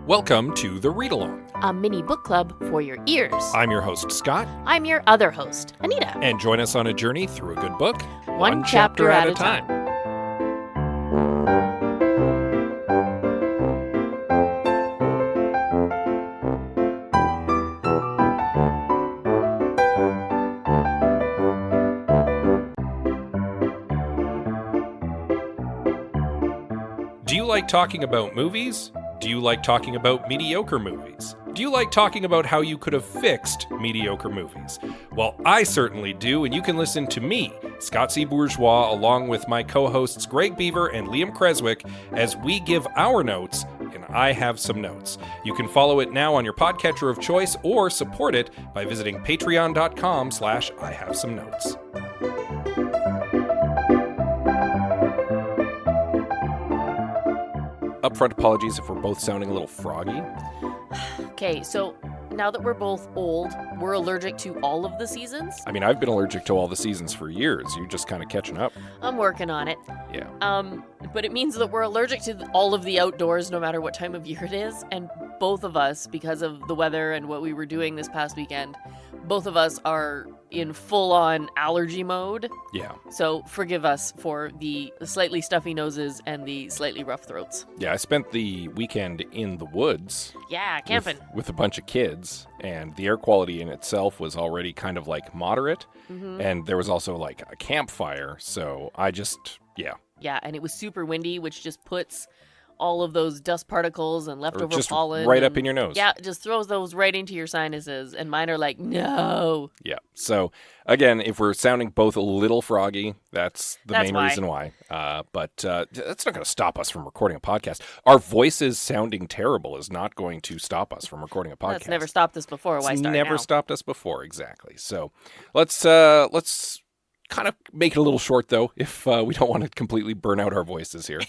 Welcome to The Read Along, a mini book club for your ears. I'm your host, Scott. I'm your other host, Anita. And join us on a journey through a good book, one chapter at a time. Do you like talking about movies? Do you like talking about mediocre movies? Do you like talking about how you could have fixed mediocre movies? Well, I certainly do, and you can listen to me, Scott C. Bourgeois, along with my co-hosts Greg Beaver and Liam Creswick, as we give our notes, and I have some notes. You can follow it now on your podcatcher of choice, or support it by visiting patreon.com/IHaveSomeNotes. Upfront apologies if we're both sounding a little froggy. Okay, so now that we're both old, we're allergic to all of the seasons. I mean, I've been allergic to all the seasons for years. You're just kind of catching up. I'm working on it. Yeah. But it means that we're allergic to all of the outdoors, no matter what time of year it is. And both of us, because of the weather and what we were doing this past weekend, both of us are in full-on allergy mode. Yeah. So forgive us for the slightly stuffy noses and the slightly rough throats. Yeah, I spent the weekend in the woods. Yeah, camping. With a bunch of kids, and the air quality in itself was already kind of like moderate. Mm-hmm. And there was also like a campfire, so I just, yeah. Yeah, and it was super windy, which just puts all of those dust particles and leftover just pollen. Right up in your nose. Yeah, it just throws those right into your sinuses, and mine are like, no. Yeah, so again, if we're sounding both a little froggy, that's main reason why. But that's not going to stop us from recording a podcast. Our voices sounding terrible is not going to stop us from recording a podcast. That's never stopped us before. Why start never now? stopped us before, exactly. So let's kind of make it a little short, though, if we don't want to completely burn out our voices here.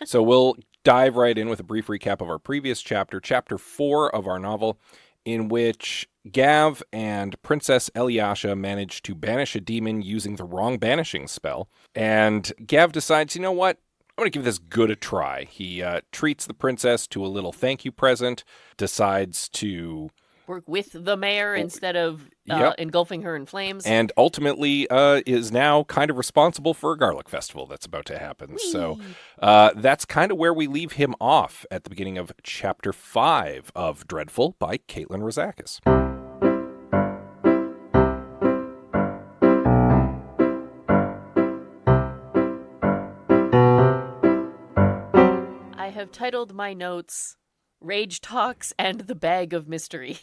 So we'll dive right in with a brief recap of our previous chapter, Chapter 4 of our novel, in which Gav and Princess Eliasha manage to banish a demon using the wrong banishing spell. And Gav decides, you know what? I'm going to give this good a try. He treats the princess to a little thank you present, decides to work with the mayor instead of engulfing her in flames. And ultimately is now kind of responsible for a garlic festival that's about to happen. Whee! So that's kind of where we leave him off at the beginning of Chapter 5 of Dreadful by Caitlin Rozakis. I have titled my notes Rage Talks and the Bag of Mystery.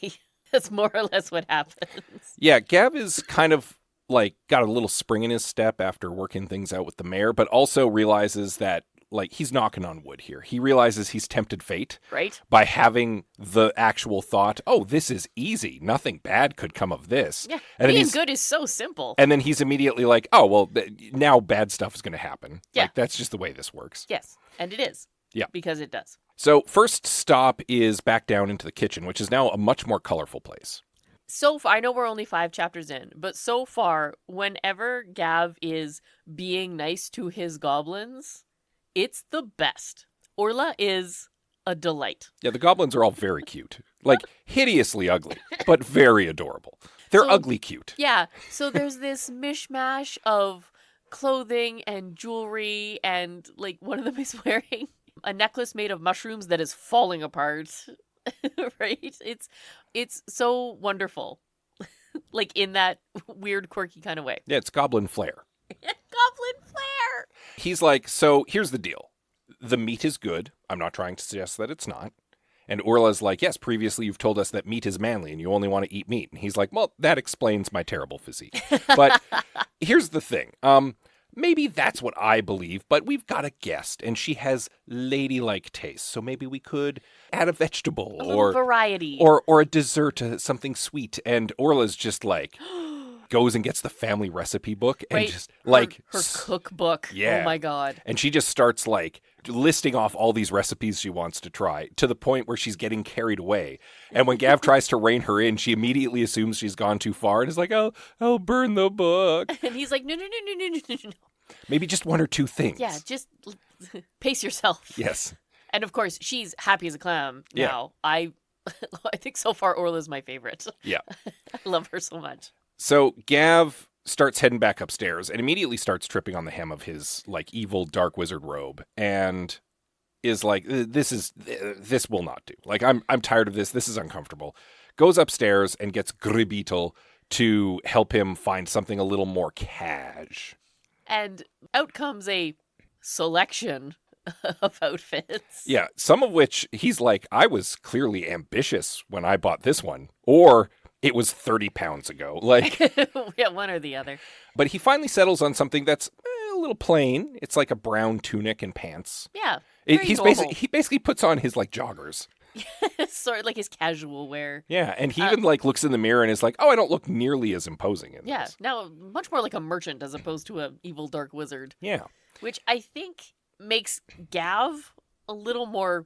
That's more or less what happens. Yeah, Gav is kind of like got a little spring in his step after working things out with the mayor, but also realizes that like he's knocking on wood here. He realizes he's tempted fate, right? By having the actual thought, oh, this is easy. Nothing bad could come of this. Yeah, and being good is so simple. And then he's immediately like, oh, well, now bad stuff is going to happen. Yeah. Like, that's just the way this works. Yes, and it is. Yeah. Because it does. So first stop is back down into the kitchen, which is now a much more colorful place. So far, I know we're only 5 chapters in, but so far, whenever Gav is being nice to his goblins, it's the best. Orla is a delight. Yeah, the goblins are all very cute. Like, hideously ugly, but very adorable. They're ugly cute. Yeah, so there's this mishmash of clothing and jewelry, and, like, one of them is wearing a necklace made of mushrooms that is falling apart. Right? It's so wonderful. Like in that weird, quirky kind of way. Yeah, it's Goblin Flair. Goblin Flair! He's like, so here's the deal. The meat is good. I'm not trying to suggest that it's not. And Orla's like, yes, previously you've told us that meat is manly and you only want to eat meat. And he's like, well, that explains my terrible physique. But here's the thing. Maybe that's what I believe, but we've got a guest, and she has ladylike taste. So maybe we could add a vegetable or variety, or a dessert, something sweet. And Orla's just like goes and gets the family recipe book and just like her cookbook. Yeah. Oh my god! And she just starts like listing off all these recipes she wants to try to the point where she's getting carried away. And when Gav tries to rein her in, she immediately assumes she's gone too far and is like, "Oh, I'll burn the book." And he's like, "No. Maybe just one or two things. Yeah, just pace yourself." Yes. And of course, she's happy as a clam Yeah. now. I think so far Orla's my favorite. Yeah. I love her so much. So Gav starts heading back upstairs and immediately starts tripping on the hem of his like evil dark wizard robe and is like, this will not do. Like, I'm tired of this. This is uncomfortable. Goes upstairs and gets Gribeetle to help him find something a little more cash. And out comes a selection of outfits. Yeah, some of which he's like, I was clearly ambitious when I bought this one. Or it was 30 pounds ago. Like, Yeah, one or the other. but he finally settles on something that's a little plain. It's like a brown tunic and pants. Yeah. He normal. basically puts on his like joggers. Sort of like his casual wear. Yeah, and he even like looks in the mirror and is like, "Oh, I don't look nearly as imposing in Yeah, this." now much more like a merchant as opposed to an evil dark wizard. Yeah. Which I think makes Gav a little more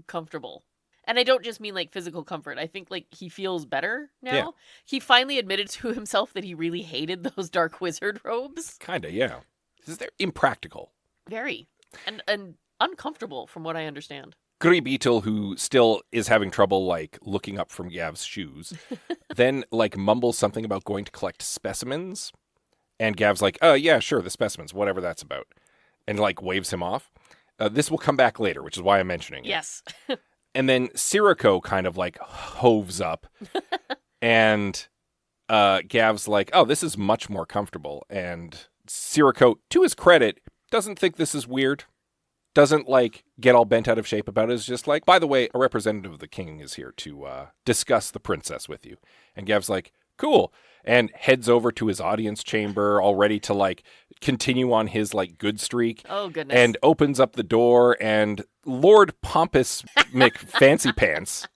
comfortable. And I don't just mean like physical comfort. I think like he feels better now. Yeah. He finally admitted to himself that he really hated those dark wizard robes. Kinda, yeah. They're impractical. Very. And uncomfortable from what I understand. Gribeetle, who still is having trouble like looking up from Gav's shoes, then like mumbles something about going to collect specimens. And Gav's like, "Oh, yeah, sure, the specimens, whatever that's about." And like waves him off. This will come back later, which is why I'm mentioning it. Yes. And then Sirocco kind of like hoves up. And Gav's like, "Oh, this is much more comfortable." And Sirocco, to his credit, doesn't think this is weird. Doesn't like get all bent out of shape about it. Is just like, "By the way, a representative of the king is here to discuss the princess with you." And Gav's like, "Cool." And heads over to his audience chamber, all ready to like continue on his like good streak. Oh, goodness. And opens up the door, and Lord Pompous McFancypants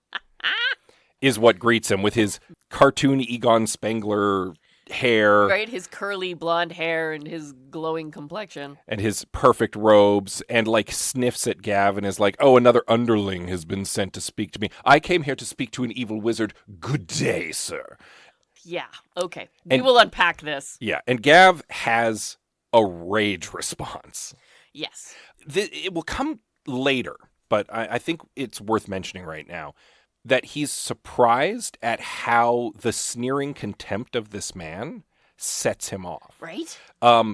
is what greets him with his cartoon Egon Spengler hair. Right? His curly blonde hair and his glowing complexion. And his perfect robes, and like sniffs at Gav and is like, "Oh, another underling has been sent to speak to me. I came here to speak to an evil wizard. Good day, sir." Yeah, okay. And- We will unpack this. Yeah, and Gav has a rage response. Yes. It will come later, but I think it's worth mentioning right now that he's surprised at how the sneering contempt of this man sets him off. Right?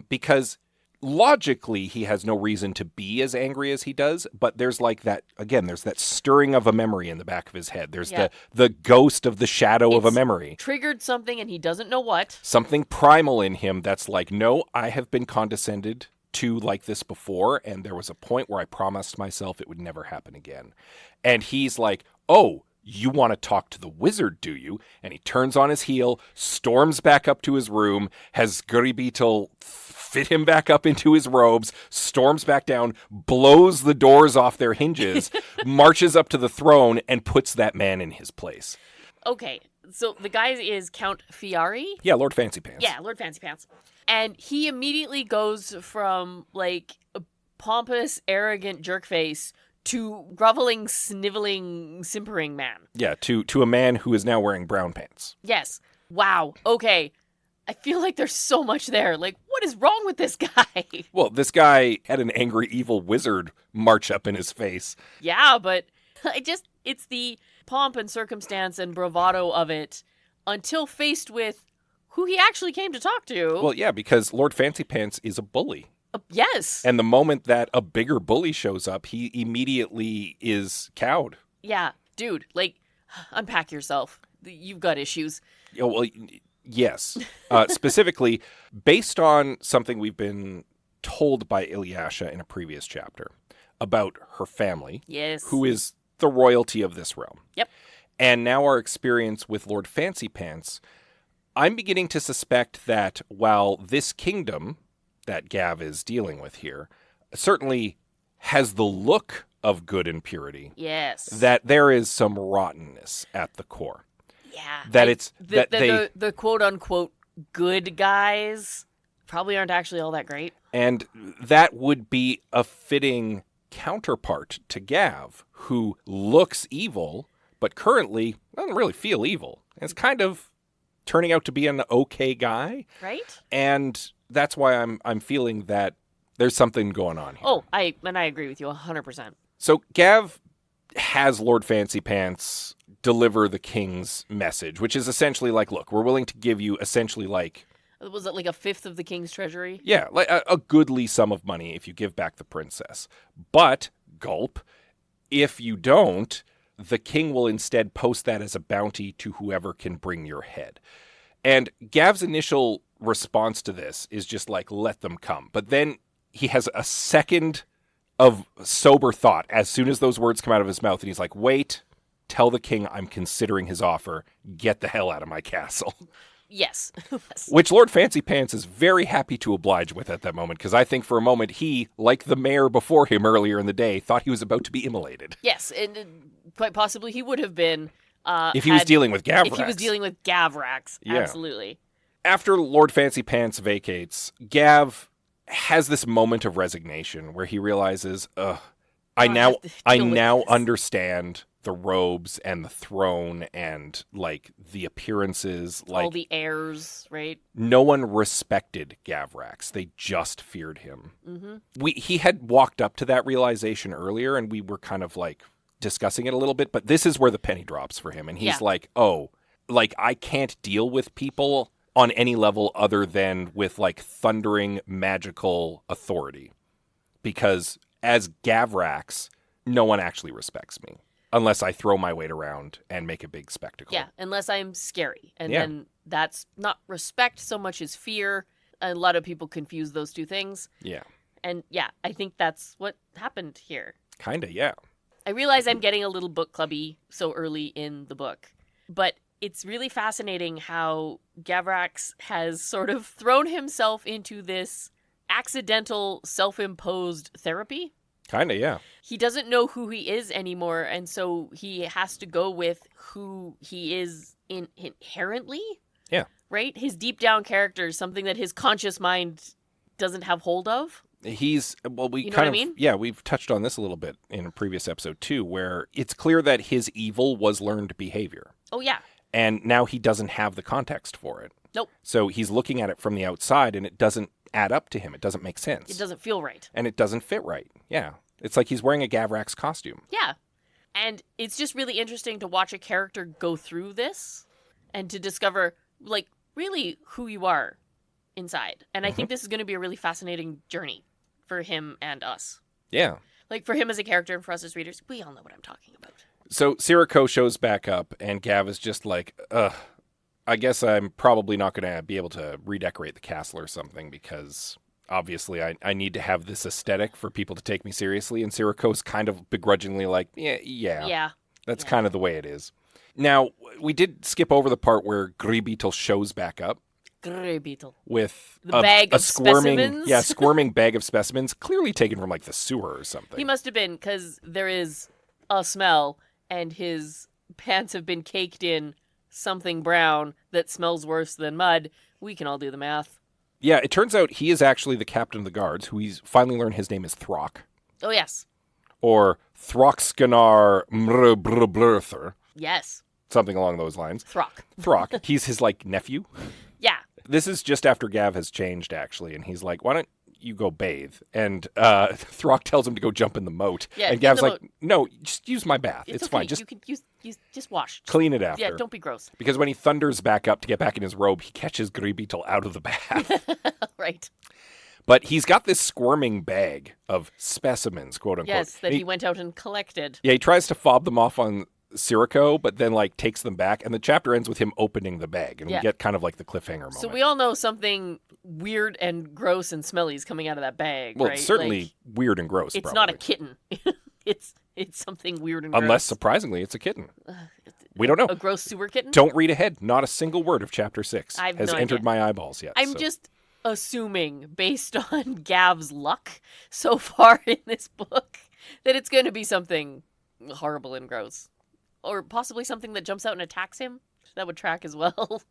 Because logically, he has no reason to be as angry as he does, but there's like that, again, there's that stirring of a memory in the back of his head. There's Yeah. the ghost of the shadow of a It's memory. Triggered something and he doesn't know what. Something primal in him that's like, no, I have been condescended to like this before, and there was a point where I promised myself it would never happen again. And he's like, "Oh, you want to talk to the wizard, do you?" And he turns on his heel, storms back up to his room, has Gribeetle fit him back up into his robes, storms back down, blows the doors off their hinges, marches up to the throne, and puts that man in his place. Okay, so the guy is Count Fiari? Yeah, Lord Fancypants. Yeah, Lord Fancy Pants. And he immediately goes from, like, a pompous, arrogant jerkface to groveling, sniveling, simpering man. Yeah, to a man who is now wearing brown pants. Yes. Wow. Okay. I feel like there's so much there. Like, what is wrong with this guy? Well, this guy had an angry evil wizard march up in his face. Yeah, but it's the pomp and circumstance and bravado of it until faced with who he actually came to talk to. Well, yeah, because Lord Fancypants is a bully. Yes. And the moment that a bigger bully shows up, he immediately is cowed. Yeah, dude, like, unpack yourself. You've got issues. Yeah, well, yes. Specifically, based on something we've been told by Ilyasha in a previous chapter about her family, Yes. who is the royalty of this realm. Yep. And now our experience with Lord Fancypants, I'm beginning to suspect that while this kingdom that Gav is dealing with here certainly has the look of good and purity, Yes. that there is some rottenness at the core. Yeah. That the quote unquote good guys probably aren't actually all that great. And that would be a fitting counterpart to Gav, who looks evil, but currently doesn't really feel evil. It's kind of turning out to be an okay guy. Right? And that's why I'm feeling that there's something going on here. Oh, I agree with you 100%. So Gav has Lord Fancy Pants deliver the king's message, which is essentially like, look, we're willing to give you essentially like... Was it like a fifth of the king's treasury? Yeah, like a goodly sum of money if you give back the princess. But, gulp, if you don't, the king will instead post that as a bounty to whoever can bring your head. And Gav's initial response to this is just like, let them come. But then he has a second of sober thought as soon as those words come out of his mouth. And he's like, wait, tell the king I'm considering his offer. Get the hell out of my castle. Yes. Which Lord Fancy Pants is very happy to oblige with at that moment, because I think for a moment he, like the mayor before him earlier in the day, thought he was about to be immolated. Yes, and quite possibly he would have been... if he was dealing with Gavrax. If he was dealing with Gavrax, Yeah. absolutely. After Lord Fancy Pants vacates, Gav has this moment of resignation where he realizes, I now understand the robes and the throne and like the appearances, like all the heirs, right? No one respected Gavrax; they just feared him. Mm-hmm. He had walked up to that realization earlier, and we were kind of like discussing it a little bit. But this is where the penny drops for him, and he's like, "Oh, like I can't deal with people on any level other than with like thundering magical authority, because as Gavrax, no one actually respects me." Unless I throw my weight around and make a big spectacle. Yeah, unless I'm scary. And then that's not respect so much as fear. A lot of people confuse those two things. Yeah. And yeah, I think that's what happened here. Kinda, yeah. I realize I'm getting a little book clubby so early in the book. But it's really fascinating how Gavrax has sort of thrown himself into this accidental self-imposed therapy. Kinda, yeah. He doesn't know who he is anymore, and so he has to go with who he is inherently. Yeah. Right? His deep down character is something that his conscious mind doesn't have hold of. He's, well, we You know kind what of, I mean? yeah, we've touched on this a little bit in a previous episode too, where it's clear that his evil was learned behavior. Oh, yeah. And now he doesn't have the context for it. Nope. So he's looking at it from the outside, and it doesn't add up to him. It doesn't make sense. It doesn't feel right. And it doesn't fit right. Yeah. It's like he's wearing a Gavrax costume. Yeah. And it's just really interesting to watch a character go through this and to discover, like, really who you are inside. And I think this is going to be a really fascinating journey for him and us. Yeah. Like, for him as a character and for us as readers, we all know what I'm talking about. So Sirocco shows back up, and Gav is just like, I guess I'm probably not going to be able to redecorate the castle or something, because obviously I need to have this aesthetic for people to take me seriously. And Sirocco's kind of begrudgingly like, yeah. That's kind of the way it is. Now, we did skip over the part where Gribeetle shows back up. Gribeetle. With the bag of squirming, specimens? Yeah, squirming bag of specimens, clearly taken from like the sewer or something. He must have been, because there is a smell, and his pants have been caked in something brown that smells worse than mud. We can all do the math. Yeah, it turns out he is actually the captain of the guards, who he's finally learned his name is Throck. Oh, yes. Or Throckskanar Mrbrblurther. Yes. Something along those lines. Throck. He's his, like, nephew. Yeah. This is just after Gav has changed, actually, and he's like, why don't you go bathe? And Throck tells him to go jump in the moat. Yeah, and Gav's like, no, just use my bath. It's okay. fine. Just you can just wash. clean it after. Yeah, don't be gross. Because when he thunders back up to get back in his robe, he catches Gribeetle out of the bath. Right. But he's got this squirming bag of specimens, quote unquote. Yes, that he went out and collected. Yeah, he tries to fob them off on Sirocco, but then like takes them back, and the chapter ends with him opening the bag, and we get kind of like the cliffhanger moment. So we all know something weird and gross and smelly is coming out of that bag, well, right? It's certainly like, weird and gross. It's probably. not a kitten. it's something weird and Unless, gross. surprisingly, it's a kitten. We don't know. A gross sewer kitten? Don't read ahead. Not a single word of chapter 6 has no entered idea. my eyeballs yet. I'm just assuming, based on Gav's luck so far in this book, that it's going to be something horrible and gross. Or possibly something that jumps out and attacks him. That would track as well.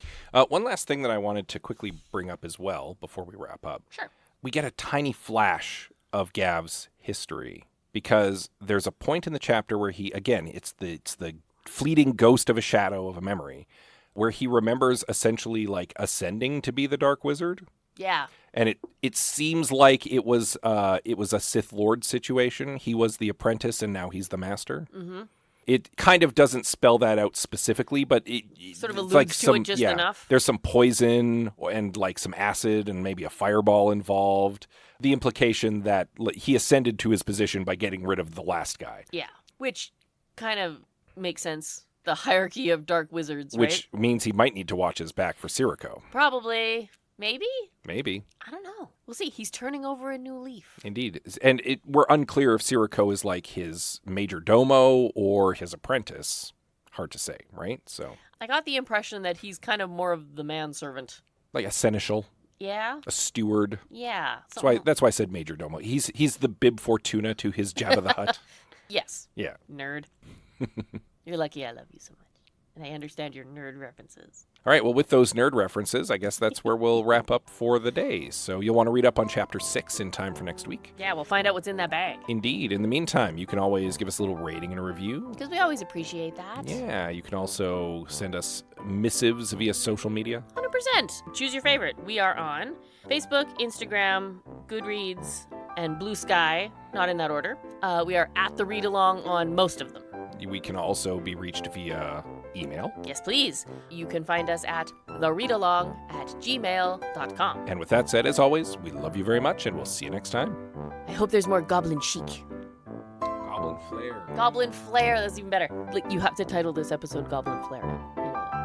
One last thing that I wanted to quickly bring up as well before we wrap up. Sure. We get a tiny flash of Gav's history, because there's a point in the chapter where he, again, it's the fleeting ghost of a shadow of a memory, where he remembers essentially like ascending to be the Dark Wizard. Yeah. And it seems like it was a Sith Lord situation. He was the apprentice, and now he's the master. Mm-hmm. It kind of doesn't spell that out specifically, but it sort of it's alludes like to it just enough. There's some poison and like some acid and maybe a fireball involved. The implication that he ascended to his position by getting rid of the last guy. Yeah, which kind of makes sense. The hierarchy of dark wizards, right? Which means he might need to watch his back for Sirocco. Probably. Maybe? Maybe. I don't know. We'll see. He's turning over a new leaf. Indeed. And we're unclear if Sirocco is like his major domo or his apprentice. Hard to say, right? So I got the impression that he's kind of more of the manservant. like a seneschal. Yeah? A steward. Yeah. That's why I said major domo. He's the Bib Fortuna to his Jabba the Hutt. Yes. Yeah. Nerd. You're lucky I love you so much. And I understand your nerd references. All right, well, with those nerd references, I guess that's where we'll wrap up for the day. So you'll want to read up on Chapter 6 in time for next week. Yeah, we'll find out what's in that bag. Indeed. In the meantime, you can always give us a little rating and a review. Because we always appreciate that. Yeah, you can also send us missives via social media. 100%. Choose your favorite. We are on Facebook, Instagram, Goodreads, and Blue Sky. Not in that order. We are at the Read Along on most of them. We can also be reached via email. Yes, please. You can find us at thereadalong@gmail.com. And with that said, as always, we love you very much, and we'll see you next time. I hope there's more Goblin chic. Goblin Flair. Goblin Flair. That's even better. Like, you have to title this episode Goblin Flair. You know that, right?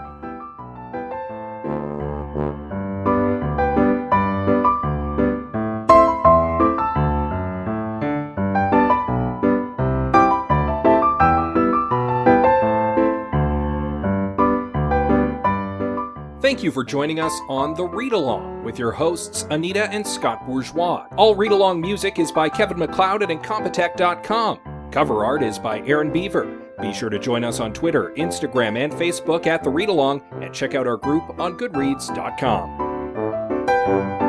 Thank you for joining us on The Read Along with your hosts, Anita and Scott Bourgeois. All Read Along music is by Kevin MacLeod at Incompetech.com. Cover art is by Aaron Beaver. Be sure to join us on Twitter, Instagram, and Facebook at The Read Along, and check out our group on Goodreads.com.